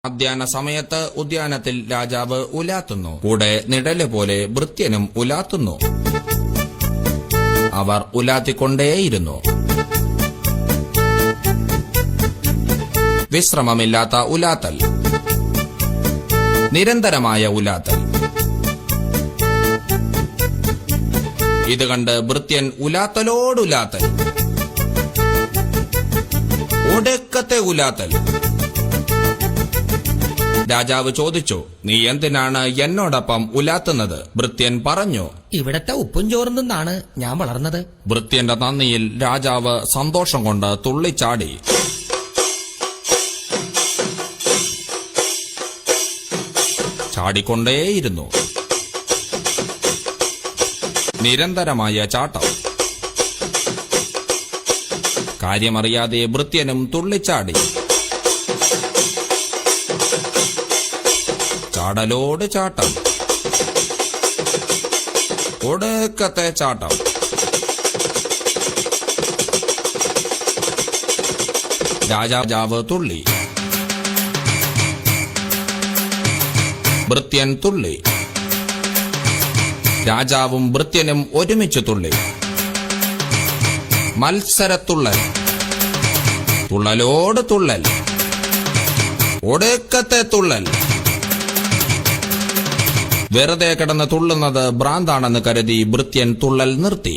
മധ്യാഹ്ന സമയത്ത് ഉദ്യാനത്തിൽ രാജാവ് ഉലാത്തുന്നു. കൂടെ നിഴല് പോലെ ഭൃത്യനും ഉലാത്തുന്നു. അവർ ഉലാത്തിക്കൊണ്ടേയിരുന്നു. വിശ്രമമില്ലാത്ത ഉലാത്തൽ, നിരന്തരമായ ഉലാത്തൽ. ഇത് കണ്ട് ഭൃത്യൻ ഉലാത്തലോടുലാത്തൽ, ഒടുക്കത്തെ ഉലാത്തൽ. രാജാവ് ചോദിച്ചു, നീ എന്തിനാണ് എന്നോടൊപ്പം ഉലാത്തുന്നത്? ഭൃത്യൻ പറഞ്ഞു, ഇവിടത്തെ ഉപ്പും ചോറും നിന്നാണ് ഞാൻ വളർന്നത്. ഭൃത്യന്റെ നന്ദിയിൽ രാജാവ് സന്തോഷം കൊണ്ട് തുള്ളിച്ചാടി. ചാടിക്കൊണ്ടേയിരുന്നു. നിരന്തരമായ ചാട്ടം. കാര്യമറിയാതെ ഭൃത്യനും തുള്ളിച്ചാടി. ചാടലോട് ചാട്ടം, ഒടുക്കത്തെ ചാട്ടം. രാജാവ് തുള്ളി, ഭൃത്യൻ തുള്ളി. രാജാവും ഭൃത്യനും ഒരുമിച്ച് തുള്ളി. മത്സരത്തുള്ളൽ, തുള്ളലോട് തുള്ളൽ, ഒടുക്കത്തെ തുള്ളൽ. വെറുതെ കിടന്ന് തുള്ളുന്നത് ഭ്രാന്താണെന്ന് കരുതി ഭൃത്യൻ തുള്ളൽ നിർത്തി.